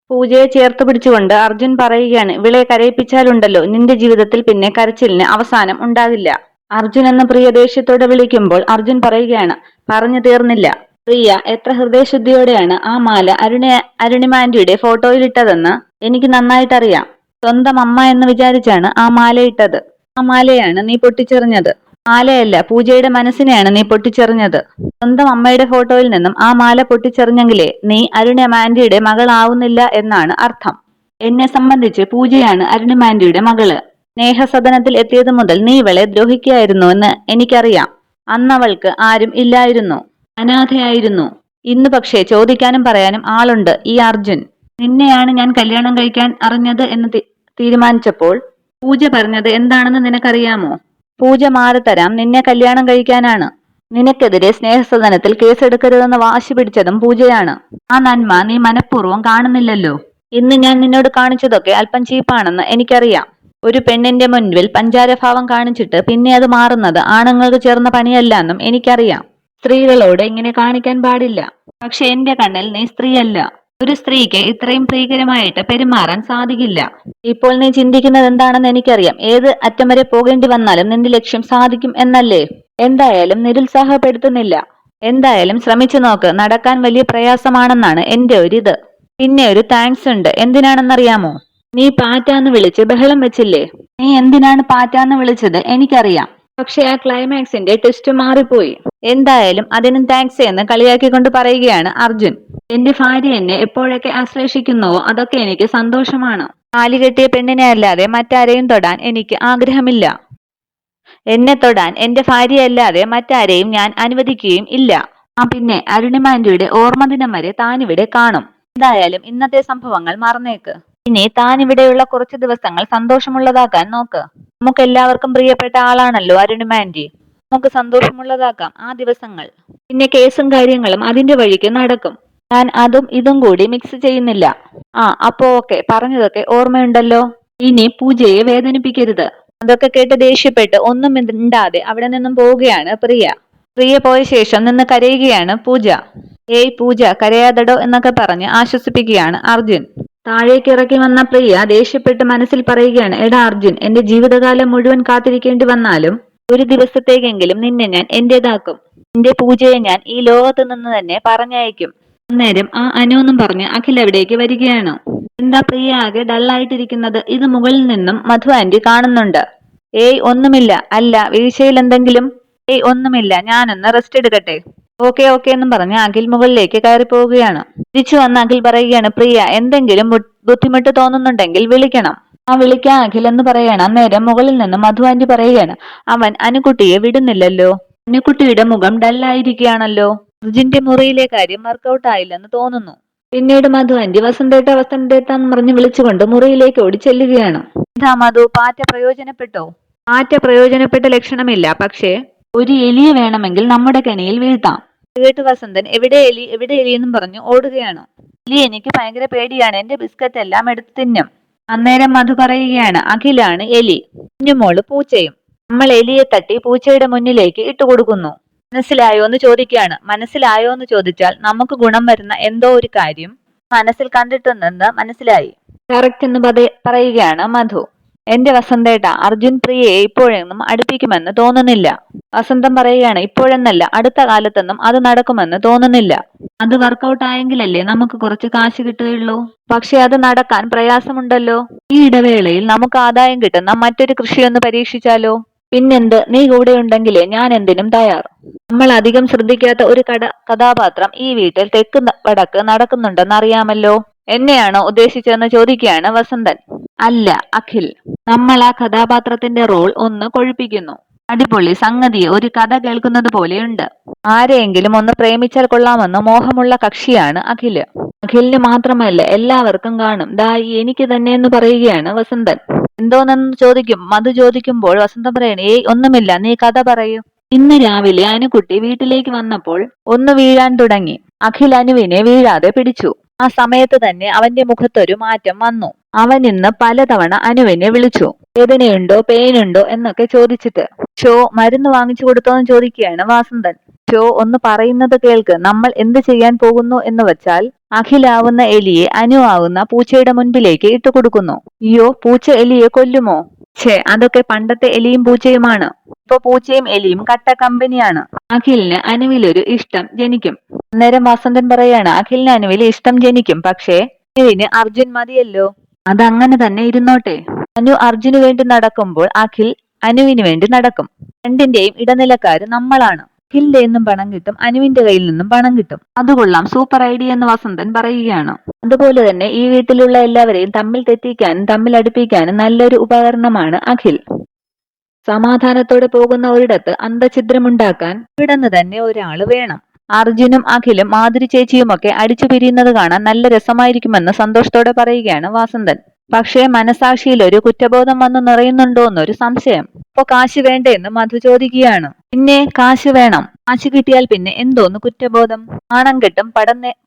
പൂജയെ ചേർത്ത് പിടിച്ചുകൊണ്ട് അർജുൻ പറയുകയാണ്, ഇവളെ കരയിപ്പിച്ചാലുണ്ടല്ലോ നിന്റെ ജീവിതത്തിൽ പിന്നെ കരച്ചിലിന് അവസാനം ഉണ്ടാകില്ല. അർജുൻ എന്ന പ്രിയ ദേഷ്യത്തോടെ വിളിക്കുമ്പോൾ അർജുൻ പറയുകയാണ്, പറഞ്ഞു തീർന്നില്ല. പ്രിയ എത്ര ഹൃദയശുദ്ധിയോടെയാണ് ആ മാല അരുണിമാൻറ്റിയുടെ ഫോട്ടോയിലിട്ടതെന്ന് എനിക്ക് നന്നായിട്ടറിയാം. സ്വന്തം അമ്മ എന്ന് വിചാരിച്ചാണ് ആ മാല ഇട്ടത്. ആ മാലയാണ് നീ പൊട്ടിച്ചെറിഞ്ഞത്. മാലയല്ല, പൂജയുടെ മനസ്സിനെയാണ് നീ പൊട്ടിച്ചെറിഞ്ഞത്. സ്വന്തം അമ്മയുടെ ഫോട്ടോയിൽ നിന്നും ആ മാല പൊട്ടിച്ചെറിഞ്ഞെങ്കിലേ നീ അരുണിമാൻറ്റിയുടെ മകളാവുന്നില്ല എന്നാണ് അർത്ഥം. എന്നെ സംബന്ധിച്ച് പൂജയാണ് അരുണിമാൻറ്റിയുടെ മകള്. സ്നേഹസദനത്തിൽ എത്തിയതു മുതൽ നീ ഇവളെ ദ്രോഹിക്കുകയായിരുന്നുവെന്ന് എനിക്കറിയാം. അന്നവൾക്ക് ആരും ഇല്ലായിരുന്നു, അനാഥയായിരുന്നു. ഇന്ന് പക്ഷേ ചോദിക്കാനും പറയാനും ആളുണ്ട്. ഈ അർജുൻ. നിന്നെയാണ് ഞാൻ കല്യാണം കഴിക്കാൻ അറിഞ്ഞത് എന്ന് തീരുമാനിച്ചപ്പോൾ പൂജ പറഞ്ഞത് എന്താണെന്ന് നിനക്കറിയാമോ? പൂജ മാറിത്തരാം, നിന്നെ കല്യാണം കഴിക്കാനാണ്. നിനക്കെതിരെ സ്നേഹസദനത്തിൽ കേസെടുക്കരുതെന്ന് വാശി പിടിച്ചതും പൂജയാണ്. ആ നന്മ നീ മനഃപൂർവ്വം കാണുന്നില്ലല്ലോ. ഇന്ന് ഞാൻ നിന്നോട് കാണിച്ചതൊക്കെ അല്പം ചീപ്പാണെന്ന് എനിക്കറിയാം. ഒരു പെണ്ണിന്റെ മുൻപിൽ പഞ്ചാരഭാവം കാണിച്ചിട്ട് പിന്നെ അത് മാറുന്നത് ആണുങ്ങൾക്ക് ചേർന്ന പണിയല്ലെന്നും എനിക്കറിയാം. സ്ത്രീകളോട് ഇങ്ങനെ കാണിക്കാൻ പാടില്ല. പക്ഷെ എന്റെ കണ്ണിൽ നീ സ്ത്രീയല്ല. ഒരു സ്ത്രീക്ക് ഇത്രയും പ്രിയകരമായിട്ട് പെരുമാറാൻ സാധിക്കില്ല. ഇപ്പോൾ നീ ചിന്തിക്കുന്നത് എന്താണെന്ന് എനിക്കറിയാം. ഏത് അറ്റം വരെ പോകേണ്ടി വന്നാലും നിന്റെ ലക്ഷ്യം സാധിക്കും എന്നല്ലേ? എന്തായാലും നിരുത്സാഹപ്പെടുത്തുന്നില്ല. എന്തായാലും ശ്രമിച്ചു നോക്ക്. നടക്കാൻ വലിയ പ്രയാസമാണെന്നാണ് എന്റെ ഒരിത്. പിന്നെ ഒരു താങ്ക്സ് ഉണ്ട്. എന്തിനാണെന്നറിയാമോ? നീ പാറ്റാന്ന് വിളിച്ച് ബഹളം വെച്ചില്ലേ? നീ എന്തിനാണ് പാറ്റാന്ന് വിളിച്ചത് എനിക്കറിയാം. പക്ഷെ ആ ക്ലൈമാക്സിന്റെ ട്വിസ്റ്റ് മാറിപ്പോയി. എന്തായാലും അതിനും താങ്ക്സ് എന്ന് കളിയാക്കിക്കൊണ്ട് പറയുകയാണ് അർജുൻ. എന്റെ ഭാര്യ എന്നെ എപ്പോഴൊക്കെ ആശ്ലേഷിക്കുന്നുവോ അതൊക്കെ എനിക്ക് സന്തോഷമാണ്. താലി കെട്ടിയ പെണ്ണിനെ അല്ലാതെ മറ്റാരെയും തൊടാൻ എനിക്ക് ആഗ്രഹമില്ല. എന്നെ തൊടാൻ എന്റെ ഭാര്യയല്ലാതെ മറ്റാരെയും ഞാൻ അനുവദിക്കുകയും ഇല്ല. ആ പിന്നെ അരുണിമാൻറ്റിയുടെ ഓർമ്മദിനം വരെ താനിവിടെ കാണും. എന്തായാലും ഇന്നത്തെ സംഭവങ്ങൾ മറന്നേക്ക്. ഇനി താനിവിടെയുള്ള കുറച്ച് ദിവസങ്ങൾ സന്തോഷമുള്ളതാക്കാൻ നോക്ക്. നമുക്ക് എല്ലാവർക്കും പ്രിയപ്പെട്ട ആളാണല്ലോ അരുണിമാൻറ്റി. നമുക്ക് സന്തോഷമുള്ളതാക്കാം ആ ദിവസങ്ങൾ. പിന്നെ കേസും കാര്യങ്ങളും അതിന്റെ വഴിക്ക് നടക്കും. ഞാൻ അതും ഇതും കൂടി മിക്സ് ചെയ്യുന്നില്ല. അപ്പോ ഓക്കെ, പറഞ്ഞതൊക്കെ ഓർമ്മയുണ്ടല്ലോ. ഇനി പൂജയെ വേദനിപ്പിക്കരുത്. അതൊക്കെ കേട്ട് ദേഷ്യപ്പെട്ട് ഒന്നും മിണ്ടാതെ അവിടെ നിന്നും പോവുകയാണ് പ്രിയ. പ്രിയ പോയ ശേഷം നിന്ന് കരയുകയാണ് പൂജ. ഏയ് പൂജ, കരയാതടോ എന്നൊക്കെ പറഞ്ഞ് ആശ്വസിപ്പിക്കുകയാണ് അർജുൻ. താഴേക്ക് ഇറക്കി വന്ന പ്രിയ ദേഷ്യപ്പെട്ട് മനസ്സിൽ പറയുകയാണ്, എടാ അർജുൻ, എന്റെ ജീവിതകാലം മുഴുവൻ കാത്തിരിക്കേണ്ടി വന്നാലും ഒരു ദിവസത്തേക്കെങ്കിലും നിന്നെ ഞാൻ എന്റേതാക്കും. എന്റെ പൂജയെ ഞാൻ ഈ ലോകത്ത് നിന്ന് തന്നെ പറഞ്ഞയക്കും. അന്നേരം ആ അനുവെന്നും പറഞ്ഞ് അഖിൽ അവിടേക്ക് വരികയാണ്. എന്താ പ്രിയ ആകെ ഡള്ളായിട്ടിരിക്കുന്നത്? ഇത് മുകളിൽ നിന്നും മധു ആന്റി കാണുന്നുണ്ട്. ഏയ് ഒന്നുമില്ല. അല്ല, വീഴ്ചയിൽ എന്തെങ്കിലും? ഏയ് ഒന്നുമില്ല, ഞാനൊന്ന് റെസ്റ്റ് എടുക്കട്ടെ. ഓക്കെ ഓക്കെ എന്നും പറഞ്ഞ് അഖിൽ മുകളിലേക്ക് കയറി പോവുകയാണ്. തിരിച്ചു വന്ന് അഖിൽ പറയുകയാണ്, പ്രിയ എന്തെങ്കിലും ബുദ്ധിമുട്ട് തോന്നുന്നുണ്ടെങ്കിൽ വിളിക്കണം. വിളിക്കാം അഖിൽ എന്ന് പറയണം. അന്നേരം മുകളിൽ നിന്ന് മധു ആന്റി പറയുകയാണ്, അവൻ അനുകുട്ടിയെ വിടുന്നില്ലല്ലോ. അനുകുട്ടിയുടെ മുഖം ഡല്ലായിരിക്കുകയാണല്ലോ. അർജുന്റെ മുറിയിലെ കാര്യം വർക്കൗട്ട് ആയില്ലെന്ന് തോന്നുന്നു. പിന്നീട് മധു ആന്റി വസന്തേട്ട വസന്തേട്ടാന്ന് പറഞ്ഞ് വിളിച്ചുകൊണ്ട് മുറിയിലേക്ക് ഓടി ചെല്ലുകയാണ്. എന്താ മധു, പാറ്റ പ്രയോജനപ്പെട്ടോ? പാറ്റ പ്രയോജനപ്പെട്ട ലക്ഷണമില്ല. പക്ഷേ ഒരു എലിയെ വേണമെങ്കിൽ നമ്മുടെ കെണിയിൽ വീഴ്ത്താം. കേട്ട് വസന്തൻ എവിടെ എലി എവിടെ എലി എന്നും പറഞ്ഞു ഓടുകയാണ്. എലി എനിക്ക് ഭയങ്കര പേടിയാണ്, എന്റെ ബിസ്ക്കറ്റ് എല്ലാം എടുത്ത് തിന്നും. അന്നേരം മധു പറയുകയാണ്, അഖിലാണ് എലി, കുഞ്ഞുമോള് പൂച്ചയും. നമ്മൾ എലിയെ തട്ടി പൂച്ചയുടെ മുന്നിലേക്ക് ഇട്ടുകൊടുക്കുന്നു. മനസ്സിലായോ എന്ന് ചോദിക്കുകയാണ്. മനസ്സിലായോ എന്ന് ചോദിച്ചാൽ നമുക്ക് ഗുണം വരുന്ന എന്തോ ഒരു കാര്യം മനസ്സിൽ കണ്ടിട്ടുണ്ടെന്ന് മനസ്സിലായി. കറക്റ്റ് എന്ന് പറയുകയാണ് മധു. എന്റെ വസന്തേട്ട, അർജുൻ പ്രിയയെ ഇപ്പോഴൊന്നും അടുപ്പിക്കുമെന്ന് തോന്നുന്നില്ല. വസന്തം പറയുകയാണ്, ഇപ്പോഴെന്നല്ല അടുത്ത കാലത്തൊന്നും അത് നടക്കുമെന്ന് തോന്നുന്നില്ല. അത് വർക്കൗട്ട് ആയെങ്കിലല്ലേ നമുക്ക് കുറച്ച് കാശ് കിട്ടുകയുള്ളൂ. പക്ഷെ അത് നടക്കാൻ പ്രയാസമുണ്ടല്ലോ. ഈ ഇടവേളയിൽ നമുക്ക് ആദായം കിട്ടുന്ന മറ്റൊരു കൃഷിയൊന്ന് പരീക്ഷിച്ചാലോ? പിന്നെന്ത്, നീ കൂടെ ഉണ്ടെങ്കിലേ ഞാൻ എന്തിനും തയ്യാർ. നമ്മൾ അധികം ശ്രദ്ധിക്കാത്ത ഒരു കഥാപാത്രം ഈ വീട്ടിൽ തെക്ക് വടക്ക് നടക്കുന്നുണ്ടെന്ന് അറിയാമല്ലോ. എന്നെയാണോ ഉദ്ദേശിച്ചതെന്ന് ചോദിക്കുകയാണ് വസന്തൻ. അല്ല അഖിൽ, നമ്മൾ ആ കഥാപാത്രത്തിന്റെ റോൾ ഒന്ന് കൊഴുപ്പിക്കുന്നു. അടിപൊളി സംഗതിയെ ഒരു കഥ കേൾക്കുന്നത് പോലെയുണ്ട്. ആരെയെങ്കിലും ഒന്ന് പ്രേമിച്ചാൽ കൊള്ളാമെന്ന് മോഹമുള്ള കക്ഷിയാണ് അഖില്. അഖിലിന് മാത്രമല്ല, എല്ലാവർക്കും കാണും. എനിക്ക് തന്നെ എന്ന് പറയുകയാണ് വസന്തൻ. എന്തോന്നെന്ന് മധു ചോദിക്കുമ്പോൾ വസന്തം പറയണേ, ഏയ് ഒന്നുമില്ല, നീ കഥ പറയൂ. ഇന്ന് രാവിലെ അനുകുട്ടി വീട്ടിലേക്ക് വന്നപ്പോൾ ഒന്ന് വീഴാൻ തുടങ്ങി. അഖിൽ അനുവിനെ വീഴാതെ പിടിച്ചു. ആ സമയത്ത് തന്നെ അവന്റെ മുഖത്തൊരു മാറ്റം വന്നു. അവൻ ഇന്ന് പലതവണ അനുവിനെ വിളിച്ചു. വേദനയുണ്ടോ പെയിനുണ്ടോ എന്നൊക്കെ ചോദിച്ചിട്ട്. ഷോ മരുന്ന് വാങ്ങിച്ചു കൊടുത്തോന്ന് ചോദിക്കുകയാണ് വാസന്തൻ. ഷോ ഒന്ന് പറയുന്നത് കേൾക്ക്. നമ്മൾ എന്ത് ചെയ്യാൻ പോകുന്നു എന്ന് വച്ചാൽ അഖിലാവുന്ന എലിയെ അനു ആവുന്ന പൂച്ചയുടെ മുൻപിലേക്ക് ഇട്ടുകൊടുക്കുന്നു. അയ്യോ, പൂച്ച എലിയെ കൊല്ലുമോ? ഛേ, അതൊക്കെ പണ്ടത്തെ എലിയും പൂച്ചയുമാണ്. ഇപ്പൊ പൂച്ചയും എലിയും കട്ട കമ്പനിയാണ്. അഖിലിന് അനുവിലൊരു ഇഷ്ടം ജനിക്കും. അന്നേരം വാസന്തൻ പറയാണ്, അഖിലിന് അനുവിൽ ഇഷ്ടം ജനിക്കും, പക്ഷേ അനുവിന് അർജുൻ മതിയല്ലോ. അതങ്ങനെ തന്നെ ഇരുന്നോട്ടെ. അനു അർജുന് വേണ്ടി നടക്കുമ്പോൾ അഖിൽ അനുവിന് വേണ്ടി നടക്കും. രണ്ടിന്റെയും ഇടനിലക്കാര് നമ്മളാണ്. അഖിലിന്റെ നിന്നും പണം കിട്ടും, അനുവിന്റെ കയ്യിൽ നിന്നും പണം കിട്ടും. അത് കൊള്ളാം, സൂപ്പർ ഐഡിയ എന്ന് വസന്തൻ പറയുകയാണ്. അതുപോലെ തന്നെ ഈ വീട്ടിലുള്ള എല്ലാവരെയും തമ്മിൽ തെറ്റിക്കാനും തമ്മിൽ അടുപ്പിക്കാനും നല്ലൊരു ഉപകരണമാണ് അഖിൽ. സമാധാനത്തോടെ പോകുന്ന ഒരിടത്ത് അന്തഛിദ്രമുണ്ടാക്കാൻ ഇവിടുന്ന് തന്നെ ഒരാള് വേണം. അർജുനും അഖിലും മാധുരി ചേച്ചിയുമൊക്കെ അടിച്ചു പിരിയുന്നത് കാണാൻ നല്ല രസമായിരിക്കുമെന്ന് സന്തോഷത്തോടെ പറയുകയാണ് വാസന്തൻ. പക്ഷേ മനസാക്ഷിയിൽ ഒരു കുറ്റബോധം വന്നു നിറയുന്നുണ്ടോന്നൊരു സംശയം. ഇപ്പൊ കാശ് വേണ്ടേ എന്ന് മധു ചോദിക്കുകയാണ്. പിന്നെ കാശ് വേണം. കാശ് കിട്ടിയാൽ പിന്നെ എന്തോന്ന് കുറ്റബോധം? നാണം കെട്ടും.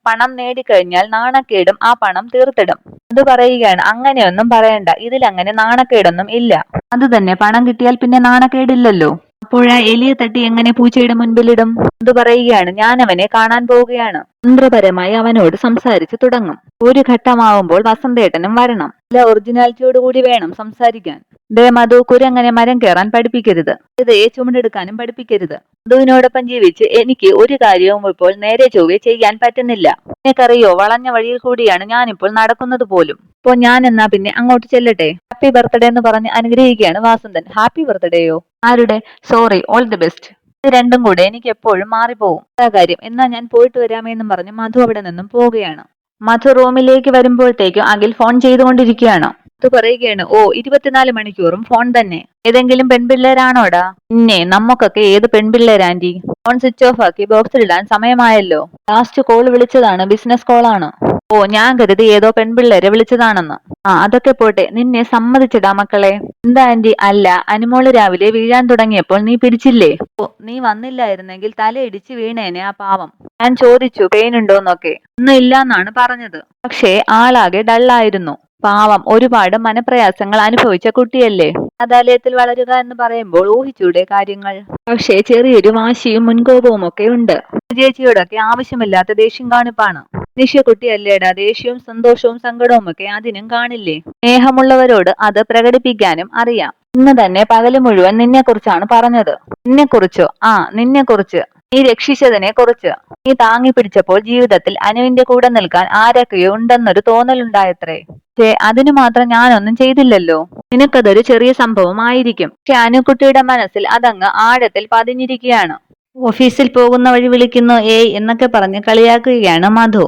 പണം നേടിക്കഴിഞ്ഞാൽ നാണക്കേടും ആ പണം തീർത്തിടും. അത് പറയുകയാണ്, അങ്ങനെയൊന്നും പറയണ്ട, ഇതിലങ്ങനെ നാണക്കേടൊന്നും ഇല്ല. അത് തന്നെ, പണം കിട്ടിയാൽ പിന്നെ നാണക്കേടില്ലല്ലോ. അപ്പോഴാ എലിയെ തട്ടി എങ്ങനെ പൂച്ചയുടെ മുൻപിലിടും? അത് പറയുകയാണ്, ഞാൻ അവനെ കാണാൻ പോവുകയാണ്. തന്ത്രപരമായി അവനോട് സംസാരിച്ചു തുടങ്ങും. ഒരു ഘട്ടമാവുമ്പോൾ വസന്തേട്ടനും വരണം. നല്ല ഒറിജിനാലിറ്റിയോടുകൂടി വേണം സംസാരിക്കാൻ. ദേ മധു, കുരങ്ങനെ മരം കയറാൻ പഠിപ്പിക്കരുത്. ഇതയെ ചുമടെടുക്കാനും പഠിപ്പിക്കരുത്. മധുവിനോടൊപ്പം ജീവിച്ച് എനിക്ക് ഒരു കാര്യവും ഇപ്പോൾ നേരെ ചൊവ്വെ ചെയ്യാൻ പറ്റുന്നില്ല. നിനക്കറിയോ, വളഞ്ഞ വഴിയിൽ കൂടിയാണ് ഞാനിപ്പോൾ നടക്കുന്നത് പോലും. ഇപ്പോ ഞാൻ എന്നാ പിന്നെ അങ്ങോട്ട് ചെല്ലട്ടെ? ഹാപ്പി ബർത്ത്ഡേ എന്ന് പറഞ്ഞ് അനുഗ്രഹിക്കുകയാണ് വാസന്തൻ. ഹാപ്പി ബർത്ത്ഡേയോ? ആരുടെ? Sorry, all the best. ഇത് രണ്ടും കൂടെ എനിക്ക് എപ്പോഴും മാറിപ്പോവും. ആ കാര്യം, എന്നാ ഞാൻ പോയിട്ട് വരാമെന്നും പറഞ്ഞ് മധു അവിടെ നിന്നും പോവുകയാണ്. മധു റൂമിലേക്ക് വരുമ്പോഴത്തേക്കും അഖിൽ ഫോൺ ചെയ്തുകൊണ്ടിരിക്കുകയാണ്. അത് പറയുകയാണ്, ഓ 24 മണിക്കൂറും ഫോൺ തന്നെ. ഏതെങ്കിലും പെൺപിള്ളേരാണോടാ? പിന്നെ നമുക്കൊക്കെ ഏത് പെൺപിള്ളേരാൻറ്റി? ഫോൺ സ്വിച്ച് ഓഫ് ആക്കി ബോക്സിലിടാൻ സമയമായല്ലോ. ലാസ്റ്റ് കോൾ വിളിച്ചതാണ്, ബിസിനസ് കോളാണ്. ഓ, ഞാൻ കരുതി ഏതോ പെൺപിള്ളേരെ വിളിച്ചതാണെന്ന്. ആ, അതൊക്കെ പോട്ടെ, നിന്നെ സമ്മതിച്ചിടാ മക്കളെ. എന്താ ആന്റി? അല്ല, അനുമോള് രാവിലെ വീഴാൻ തുടങ്ങിയപ്പോൾ നീ പിടിച്ചില്ലേ? ഓ, നീ വന്നില്ലായിരുന്നെങ്കിൽ തലയിടിച്ച് വീണേനെ ആ പാവം. ഞാൻ ചോദിച്ചു പെയിൻ ഉണ്ടോന്നൊക്കെ. ഒന്നും ഇല്ലാന്നാണ് പറഞ്ഞത്. പക്ഷേ ആളാകെ ഡള്ളായിരുന്നു. പാവം, ഒരുപാട് മനപ്രയാസങ്ങൾ അനുഭവിച്ച കുട്ടിയല്ലേ. അനാഥാലയത്തിൽ വളരുക എന്ന് പറയുമ്പോൾ ഊഹിച്ചൂടെ കാര്യങ്ങൾ. പക്ഷേ ചെറിയൊരു വാശിയും മുൻകോപവും ഒക്കെ ഉണ്ട്. ചേച്ചിയോടൊക്കെ ആവശ്യമില്ലാത്ത ദേഷ്യം കാണിപ്പാണ്. നിശ്ചയക്കുട്ടിയല്ലേടാ, ദേഷ്യവും സന്തോഷവും സങ്കടവും ഒക്കെ അതിനും കാണില്ലേ. സ്നേഹമുള്ളവരോട് അത് പ്രകടിപ്പിക്കാനും അറിയാം. ഇന്ന് തന്നെ പകല് മുഴുവൻ നിന്നെ കുറിച്ചാണ് പറഞ്ഞത്. നിന്നെ കുറിച്ചോ? ആ, നിന്നെ കുറിച്ച്. നീ രക്ഷിച്ചതിനെ കുറിച്ച്. നീ താങ്ങി പിടിച്ചപ്പോൾ ജീവിതത്തിൽ അനുവിന്റെ കൂടെ നിൽക്കാൻ ആരൊക്കെയോ ഉണ്ടെന്നൊരു തോന്നലുണ്ടായത്രേ. പക്ഷേ അതിനു മാത്രം ഞാനൊന്നും ചെയ്തില്ലല്ലോ. നിനക്കതൊരു ചെറിയ സംഭവമായിരിക്കും. പക്ഷെ അനുക്കുട്ടിയുടെ മനസ്സിൽ അതങ്ങ് ആഴത്തിൽ പതിഞ്ഞിരിക്കുകയാണ്. ഓഫീസിൽ പോകുന്ന വഴി വിളിക്കുന്നു ഏയ് എന്നൊക്കെ പറഞ്ഞ് കളിയാക്കുകയാണ് മധു.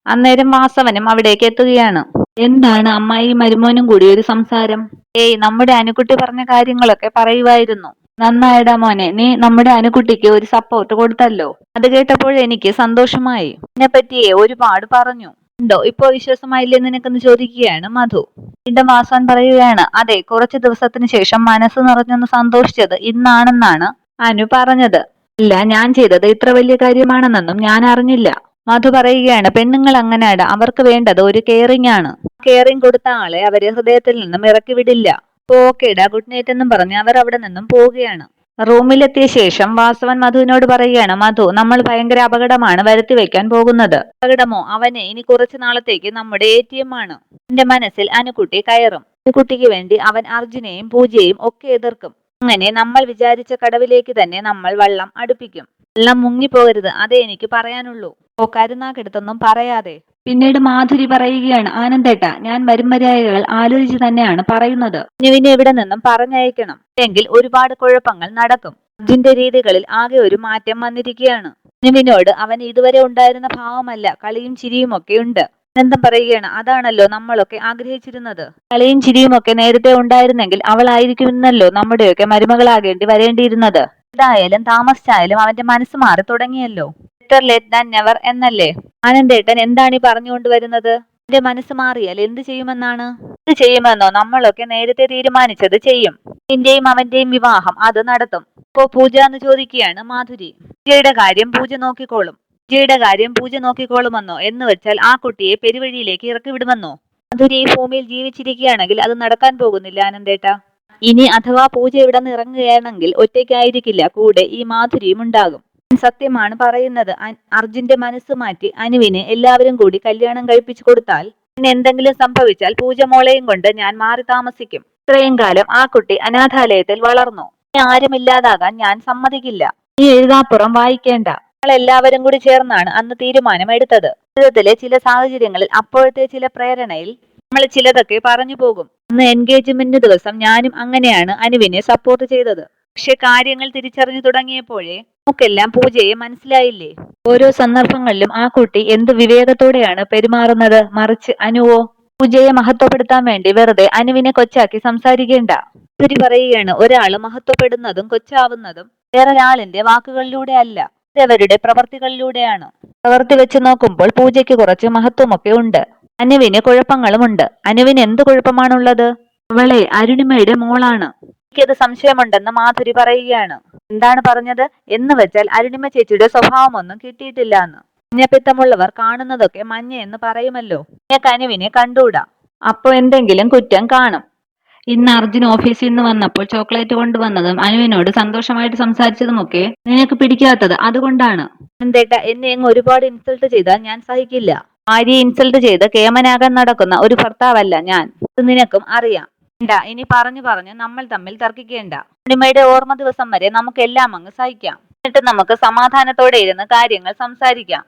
അന്നേരം വാസവനും അവിടേക്ക് എത്തുകയാണ്. എന്താണ് അമ്മായി മരുമോനും കൂടി ഒരു സംസാരം? ഏയ്, നമ്മുടെ അനുക്കുട്ടി പറഞ്ഞ കാര്യങ്ങളൊക്കെ പറയുമായിരുന്നു. നന്നായിടാ മോനെ, നീ നമ്മുടെ അനുക്കുട്ടിക്ക് ഒരു സപ്പോർട്ട് കൊടുത്തല്ലോ. അത് കേട്ടപ്പോൾ എനിക്ക് സന്തോഷമായി. ഇതിനെപ്പറ്റിയേ ഒരുപാട് പറഞ്ഞു. ഉണ്ടോ ഇപ്പോ വിശ്വാസമായില്ലേ നിനക്കെന്ന് ചോദിക്കുകയാണ് മധു. വീണ്ടും വാസവൻ പറയുകയാണ്, അതെ, കുറച്ചു ദിവസത്തിന് ശേഷം മനസ്സ് നിറഞ്ഞൊന്ന് സന്തോഷിച്ചത് ഇന്നാണെന്നാണ് അനു പറഞ്ഞത്. ഇല്ല, ഞാൻ ചെയ്തത് ഇത്ര വലിയ കാര്യമാണെന്നൊന്നും ഞാൻ അറിഞ്ഞില്ല. മധു പറയുകയാണ്, പെണ്ണുങ്ങൾ അങ്ങനെയാടാ, അവർക്ക് വേണ്ടത് ഒരു കെയറിംഗ് ആണ്. കെയറിംഗ് കൊടുത്ത ആളെ അവര് ഹൃദയത്തിൽ നിന്നും ഇറക്കി വിടില്ല. ഓക്കേടാ, ഗുഡ് നൈറ്റ് എന്നും പറഞ്ഞ് അവർ അവിടെ നിന്നും പോവുകയാണ്. റൂമിലെത്തിയ ശേഷം വാസവൻ മധുവിനോട് പറയുകയാണ്, മധു, നമ്മൾ ഭയങ്കര അപകടമാണ് വരുത്തി വെക്കാൻ പോകുന്നത്. അപകടമോ? അവനെ ഇനി കുറച്ചു നാളത്തേക്ക് നമ്മുടെ ATM ആണ്. എന്റെ മനസ്സിൽ അനുക്കുട്ടി കയറും. അനുക്കുട്ടിക്ക് വേണ്ടി അവൻ അർജുനെയും പൂജയെയും ഒക്കെ എതിർക്കും. അങ്ങനെ നമ്മൾ വിചാരിച്ച കടവിലേക്ക് തന്നെ നമ്മൾ വള്ളം അടുപ്പിക്കും. വെള്ളം മുങ്ങിപ്പോകരുത്, അതേ എനിക്ക് പറയാനുള്ളൂ. ഓ, കരുനാക്കെടുത്തൊന്നും പറയാതെ. പിന്നീട് മാധുരി പറയുകയാണ്, ആനന്ദേട്ടാ, ഞാൻ മരുമര്യാദകൾ ആലോചിച്ച് തന്നെയാണ് പറയുന്നത്. അനുവിനെ ഇവിടെ നിന്നും പറഞ്ഞയക്കണം, എങ്കിൽ ഒരുപാട് കുഴപ്പങ്ങൾ നടക്കും. അർജുന്റെ രീതികളിൽ ആകെ ഒരു മാറ്റം വന്നിരിക്കുകയാണ്. അനുവിനോട് അവൻ ഇതുവരെ ഉണ്ടായിരുന്ന ഭാവമല്ല, കളിയും ചിരിയും ഒക്കെ ഉണ്ട്. ആനന്ദം പറയുകയാണ്, അതാണല്ലോ നമ്മളൊക്കെ ആഗ്രഹിച്ചിരുന്നത്. കളിയും ചിരിയും ഒക്കെ നേരത്തെ ഉണ്ടായിരുന്നെങ്കിൽ അവളായിരിക്കുമെന്നല്ലോ നമ്മുടെയൊക്കെ മരുമകളാകേണ്ടി വരേണ്ടിയിരുന്നത്. ഏതായാലും താമസിച്ചായാലും അവന്റെ മനസ്സ് മാറി തുടങ്ങിയല്ലോ. ബെറ്റർ ലേറ്റ് ദാൻ നെവർ എന്നല്ലേ. ആനന്ദേട്ടൻ എന്താണ് ഈ പറഞ്ഞുകൊണ്ട് വരുന്നത്? എന്റെ മനസ്സ് മാറിയാൽ എന്ത് ചെയ്യുമെന്നാണ്? എന്ത് ചെയ്യുമെന്നോ, നമ്മളൊക്കെ നേരത്തെ തീരുമാനിച്ചത് ചെയ്യും. എന്റെയും അവന്റെയും വിവാഹം അത് നടത്തും. ഇപ്പോ പൂജ എന്ന് ചോദിക്കുകയാണ് മാധുരി. പൂജയുടെ കാര്യം പൂജ നോക്കിക്കോളും. പൂജയുടെ കാര്യം പൂജ നോക്കിക്കോളുമെന്നോ എന്ന് വെച്ചാൽ ആ കുട്ടിയെ പെരുവഴിയിലേക്ക് ഇറക്കി വിടുമെന്നോ? മാധുരി ഈ ഭൂമിയിൽ ജീവിച്ചിരിക്കുകയാണെങ്കിൽ അത് നടക്കാൻ പോകുന്നില്ല ആനന്ദേട്ട. ഇനി അഥവാ പൂജ ഇവിടെ നിന്ന് ഇറങ്ങുകയാണെങ്കിൽ ഒറ്റയ്ക്കായിരിക്കില്ല, കൂടെ ഈ മാധുരിയും ഉണ്ടാകും. സത്യമാണ് പറയുന്നത്. അർജുന്റെ മനസ്സ് മാറ്റി അനുവിന് എല്ലാവരും കൂടി കല്യാണം കഴിപ്പിച്ചു കൊടുത്താൽ പിന്നെ എന്തെങ്കിലും സംഭവിച്ചാൽ പൂജ മോളെയും കൊണ്ട് ഞാൻ മാറി താമസിക്കും. ഇത്രയും കാലം ആ കുട്ടി അനാഥാലയത്തിൽ വളർന്നു. ഇനി ആരുമില്ലാതാകാൻ ഞാൻ സമ്മതിക്കില്ല. നീ എഴുതാപ്പുറം വായിക്കേണ്ട. ഞങ്ങൾ എല്ലാവരും കൂടി ചേർന്നാണ് അന്ന് തീരുമാനമെടുത്തത്. ജീവിതത്തിലെ ചില സാഹചര്യങ്ങളിൽ അപ്പോഴത്തെ ചില പ്രേരണയിൽ നമ്മൾ ചിലതൊക്കെ പറഞ്ഞു പോകും. അന്ന് എൻഗേജ്മെന്റ് ദിവസം ഞാനും അങ്ങനെയാണ് അനുവിനെ സപ്പോർട്ട് ചെയ്തത്. പക്ഷെ കാര്യങ്ങൾ തിരിച്ചറിഞ്ഞു തുടങ്ങിയപ്പോഴേ നമുക്കെല്ലാം പൂജയെ മനസ്സിലായില്ലേ. ഓരോ സന്ദർഭങ്ങളിലും ആ കുട്ടി എന്ത് വിവേകത്തോടെയാണ് പെരുമാറുന്നത്. മറിച്ച് അനുവോ പൂജയെ മഹത്വപ്പെടുത്താൻ വേണ്ടി വെറുതെ അനുവിനെ കൊച്ചാക്കി സംസാരിക്കേണ്ട. ഇവര് പറയുകയാണ്, ഒരാള് മഹത്വപ്പെടുന്നതും കൊച്ചാവുന്നതും വേറൊരാളിന്റെ വാക്കുകളിലൂടെ അല്ല, അവരുടെ പ്രവർത്തികളിലൂടെയാണ്. പ്രവർത്തി വെച്ച് നോക്കുമ്പോൾ പൂജയ്ക്ക് കുറച്ച് മഹത്വമൊക്കെ ഉണ്ട്. അനുവിന് കുഴപ്പങ്ങളുമുണ്ട്. അനുവിന് എന്ത് കുഴപ്പമാണുള്ളത്? അവളെ അരുണിമയുടെ മോളാണ്. എനിക്കത് സംശയമുണ്ടെന്ന് മാധുരി പറയുകയാണ്. എന്താണ് പറഞ്ഞത്? എന്ന് വെച്ചാൽ അരുണിമ ചേച്ചിയുടെ സ്വഭാവമൊന്നും കിട്ടിയിട്ടില്ല എന്ന്. മഞ്ഞപ്പിത്തമുള്ളവർ കാണുന്നതൊക്കെ മഞ്ഞ എന്ന് പറയുമല്ലോ. നിനക്ക് അനുവിനെ കണ്ടൂടാ. അപ്പൊ എന്തെങ്കിലും കുറ്റം കാണും. ഇന്ന് അർജുൻ ഓഫീസിൽ നിന്ന് വന്നപ്പോൾ ചോക്ലേറ്റ് കൊണ്ടുവന്നതും അനുവിനോട് സന്തോഷമായിട്ട് സംസാരിച്ചതുമൊക്കെ നിനക്ക് പിടിക്കാത്തത് അതുകൊണ്ടാണ്. എന്തേട്ടാ, എന്നെ അങ്ങ് ഒരുപാട് ഇൻസൾട്ട് ചെയ്താൽ ഞാൻ സഹിക്കില്ല. ഭാര്യയെ ഇൻസൾട്ട് ചെയ്ത് കേമനാകാൻ നടക്കുന്ന ഒരു ഭർത്താവല്ല ഞാൻ. അത് നിനക്കും അറിയാം. ഇനി പറഞ്ഞു പറഞ്ഞ് നമ്മൾ തമ്മിൽ തർക്കിക്കേണ്ട. അരുണിമയുടെ ഓർമ്മ ദിവസം വരെ നമുക്കെല്ലാം അങ്ങ് സഹിക്കാം. എന്നിട്ട് നമുക്ക് സമാധാനത്തോടെ ഇരുന്ന് കാര്യങ്ങൾ സംസാരിക്കാം.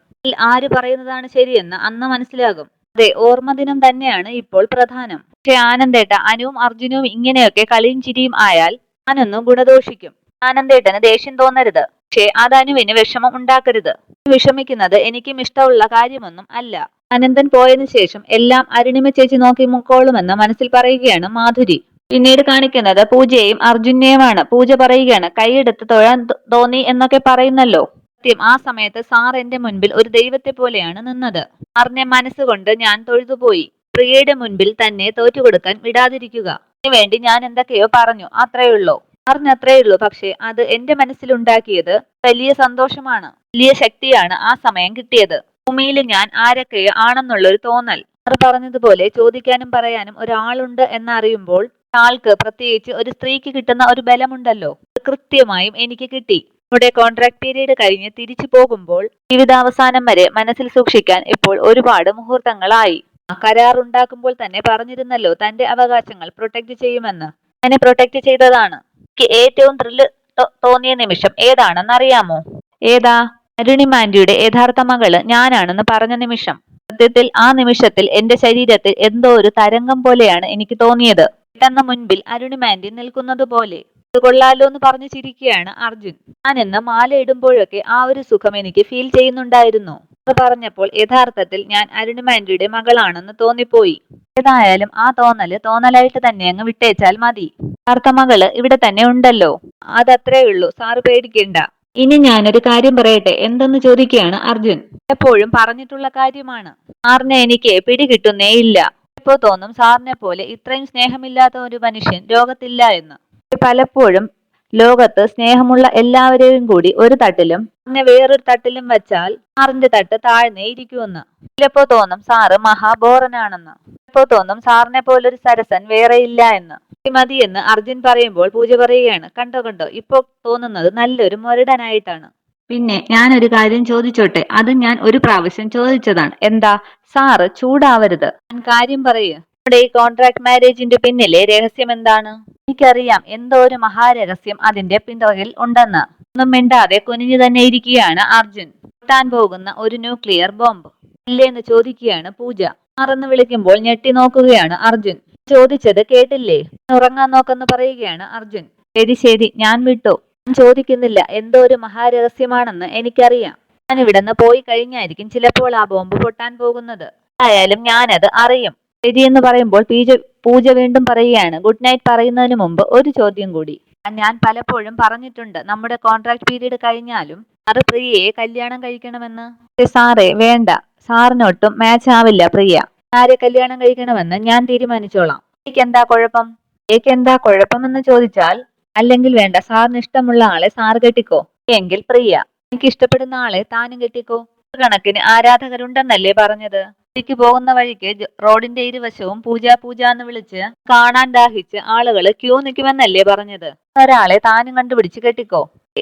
ആര് പറയുന്നതാണ് ശരിയെന്ന് അന്ന് മനസ്സിലാകും. അതെ, ഓർമ്മ ദിനം തന്നെയാണ് ഇപ്പോൾ പ്രധാനം. പക്ഷെ ആനന്ദേട്ട, അനുവും അർജുനവും ഇങ്ങനെയൊക്കെ കളിയും ചിരിയും ആയാൽ ഞാനൊന്നും ഗുണദോഷിക്കും. ആനന്ദേട്ടന് ദേഷ്യം തോന്നരുത്. പക്ഷെ അത് അനുവിന് വിഷമം ഉണ്ടാക്കരുത്. വിഷമിക്കുന്നത് എനിക്കും ഇഷ്ടമുള്ള കാര്യമൊന്നും അല്ല. അനന്തൻ പോയതിനു ശേഷം എല്ലാം അരുണിമ ചേച്ചി നോക്കി മുക്കോളുമെന്ന് മനസ്സിൽ പറയുകയാണ് മാധുരി. പിന്നീട് കാണിക്കുന്നത് പൂജയെയും അർജുനെയുമാണ്. പൂജ പറയുകയാണ്, കൈയെടുത്ത് തൊഴാൻ തോന്നി എന്നൊക്കെ പറയുന്നല്ലോ. സത്യം, ആ സമയത്ത് സാർ എന്റെ മുൻപിൽ ഒരു ദൈവത്തെ പോലെയാണ് നിന്നത്. സാറിനെ മനസ്സുകൊണ്ട് ഞാൻ തൊഴുതുപോയി. പ്രിയയുടെ മുൻപിൽ തന്നെ തോറ്റുകൊടുക്കാൻ വിടാതിരിക്കുക. അതിനുവേണ്ടി ഞാൻ എന്തൊക്കെയോ പറഞ്ഞു, അത്രയുള്ളൂ. അറിഞ്ഞത്രയുള്ളൂ. പക്ഷെ അത് എന്റെ മനസ്സിലുണ്ടാക്കിയത് വലിയ സന്തോഷമാണ്, വലിയ ശക്തിയാണ് ആ സമയം കിട്ടിയത്. ഭൂമിയിൽ ഞാൻ ആരൊക്കെയോ ആണെന്നുള്ളൊരു തോന്നൽ. അവർ പറഞ്ഞതുപോലെ ചോദിക്കാനും പറയാനും ഒരാളുണ്ട് എന്നറിയുമ്പോൾ ആൾക്ക്, പ്രത്യേകിച്ച് ഒരു സ്ത്രീക്ക് കിട്ടുന്ന ഒരു ബലമുണ്ടല്ലോ, അത് കൃത്യമായും എനിക്ക് കിട്ടി. നമ്മുടെ കോൺട്രാക്ട് പീരീഡ് കഴിഞ്ഞ് തിരിച്ചു പോകുമ്പോൾ ജീവിതാവസാനം വരെ മനസ്സിൽ സൂക്ഷിക്കാൻ ഇപ്പോൾ ഒരുപാട് മുഹൂർത്തങ്ങളായി. ആ കരാർ ഉണ്ടാക്കുമ്പോൾ തന്നെ പറഞ്ഞിരുന്നല്ലോ തന്റെ അവകാശങ്ങൾ പ്രൊട്ടക്ട് ചെയ്യുമെന്ന്. അങ്ങനെ പ്രൊട്ടക്ട് ചെയ്തതാണ്. എനിക്ക് ഏറ്റവും ത്രില്ല് തോന്നിയ നിമിഷം ഏതാണെന്ന് അറിയാമോ? ഏതാ? അരുണിമ ആന്റിയുടെ യഥാർത്ഥ മകള് ഞാനാണെന്ന് പറഞ്ഞ നിമിഷം. സത്യത്തിൽ ആ നിമിഷത്തിൽ എന്റെ ശരീരത്തിൽ എന്തോ ഒരു തരംഗം പോലെയാണ് എനിക്ക് തോന്നിയത്. പെട്ടെന്ന് മുൻപിൽ അരുണിമ ആന്റി നിൽക്കുന്നത് പോലെ. ഇത് കൊള്ളാലോ എന്ന് പറഞ്ഞു ചിരിക്കുകയാണ് അർജുൻ. ഞാനിന്ന് മാല ഇടുമ്പോഴൊക്കെ ആ ഒരു സുഖം എനിക്ക് ഫീൽ ചെയ്യുന്നുണ്ടായിരുന്നു. അത് പറഞ്ഞപ്പോൾ യഥാർത്ഥത്തിൽ ഞാൻ അരുണിമ ആന്റിയുടെ മകളാണെന്ന് തോന്നിപ്പോയി. ഏതായാലും ആ തോന്നലായിട്ട് തന്നെ അങ്ങ് വിട്ടേച്ചാൽ മതി. യഥാർത്ഥ മകള് ഇവിടെ തന്നെ ഉണ്ടല്ലോ. അതത്രേ ഉള്ളൂ, സാറ് പേടിക്കേണ്ട. ഇനി ഞാനൊരു കാര്യം പറയട്ടെ, എന്തെന്ന് ചോദിക്കുകയാണ് അർജുൻ. എപ്പോഴും പറഞ്ഞിട്ടുള്ള കാര്യമാണ്. സാറിനെ എനിക്ക് പിടികിട്ടുന്നേ ഇല്ല. ഇപ്പോ തോന്നും സാറിനെ പോലെ ഇത്രയും സ്നേഹമില്ലാത്ത ഒരു മനുഷ്യൻ ലോകത്തില്ല എന്ന്. പലപ്പോഴും ലോകത്ത് സ്നേഹമുള്ള എല്ലാവരെയും കൂടി ഒരു തട്ടിലും പിന്നെ വേറൊരു തട്ടിലും വെച്ചാൽ സാറിന്റെ തട്ട് താഴ്ന്നേ ഇരിക്കുമെന്ന്. ചിലപ്പോ തോന്നും സാറ് മഹാബോറനാണെന്ന്. ചിലപ്പോ തോന്നും സാറിനെ പോലൊരു സരസൻ വേറെ ഇല്ല എന്ന്. മതി എന്ന് അർജുൻ പറയുമ്പോൾ പൂജ പറയുകയാണ്, കണ്ടോ കണ്ടോ, ഇപ്പൊ തോന്നുന്നത് നല്ലൊരു മുരടനായിട്ടാണ്. പിന്നെ ഞാനൊരു കാര്യം ചോദിച്ചോട്ടെ? അത് ഞാൻ ഒരു പ്രാവശ്യം ചോദിച്ചതാണ്. എന്താ? സാറ് ചൂടാവരുത്. ഞാൻ കാര്യം പറയൂ. നമ്മുടെ ഈ കോൺട്രാക്ട് മാരേജിന്റെ പിന്നിലെ രഹസ്യം എന്താണ്? എനിക്കറിയാം, എന്തോ ഒരു മഹാരഹസ്യം അതിന്റെ പിറകിൽ ഉണ്ടെന്ന്. ഒന്നും മിണ്ടാതെ കുനിഞ്ഞു തന്നെ ഇരിക്കുകയാണ് അർജുൻ. പൊട്ടാൻ പോകുന്ന ഒരു ന്യൂക്ലിയർ ബോംബ് അല്ലേന്ന് ചോദിക്കുകയാണ് പൂജ. സാറെന്ന് വിളിക്കുമ്പോൾ ഞെട്ടി നോക്കുകയാണ് അർജുൻ. ചോദിച്ചത് കേട്ടില്ലേ? ഉറങ്ങാൻ നോക്കെന്ന് പറയുകയാണ് അർജുൻ. ശരി ശരി, ഞാൻ വിട്ടു. ഞാൻ ചോദിക്കുന്നില്ല. എന്തോ ഒരു മഹാരഹസ്യമാണെന്ന് എനിക്കറിയാം. ഞാൻ ഇവിടുന്ന് പോയി കഴിഞ്ഞായിരിക്കും ചിലപ്പോൾ ആ ബോംബ് പൊട്ടാൻ പോകുന്നത്. ആയാലും ഞാനത് അറിയും. ശരിയെന്ന് പറയുമ്പോൾ പൂജ വീണ്ടും പറയുകയാണ്, ഗുഡ് നൈറ്റ് പറയുന്നതിന് മുമ്പ് ഒരു ചോദ്യം കൂടി. ഞാൻ പലപ്പോഴും പറഞ്ഞിട്ടുണ്ട് നമ്മുടെ കോൺട്രാക്ട് പീരീഡ് കഴിഞ്ഞാലും സാറ് പ്രിയയെ കല്യാണം കഴിക്കണമെന്ന്. സാറേ വേണ്ട, സാറിനൊട്ടും മാച്ച് ആവില്ല പ്രിയ. ആരെ കല്യാണം കഴിക്കണമെന്ന് ഞാൻ തീരുമാനിച്ചോളാം. എനിക്കെന്താ കുഴപ്പം? എനിക്കെന്താ കുഴപ്പമെന്ന് ചോദിച്ചാൽ, അല്ലെങ്കിൽ വേണ്ട, സാറിന് ഇഷ്ടമുള്ള ആളെ സാറ് കെട്ടിക്കോ. എങ്കിൽ പ്രിയ. എനിക്ക് ഇഷ്ടപ്പെടുന്ന ആളെ താനും കെട്ടിക്കോ. കണക്കിന് ആരാധകരുണ്ടെന്നല്ലേ പറഞ്ഞത്? ജോലിക്ക് പോകുന്ന വഴിക്ക് റോഡിന്റെ ഇരുവശവും പൂജ പൂജ എന്ന് വിളിച്ച് കാണാൻ ദാഹിച്ച് ആളുകള് ക്യൂ നിൽക്കുമെന്നല്ലേ പറഞ്ഞത്? ഒരാളെ താനും കണ്ടുപിടിച്ച് കെട്ടിക്കോ.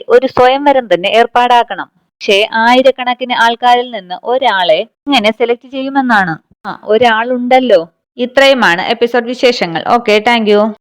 ഒരു സ്വയംവരം തന്നെ ഏർപ്പാടാക്കണം. പക്ഷേ ആയിരക്കണക്കിന് ആൾക്കാരിൽ നിന്ന് ഒരാളെ ഇങ്ങനെ സെലക്ട് ചെയ്യുമെന്നാണ്. ഒരാളുണ്ടല്ലോ. ഇത്രയുമാണ് എപ്പിസോഡ് വിശേഷങ്ങൾ. Okay, thank you.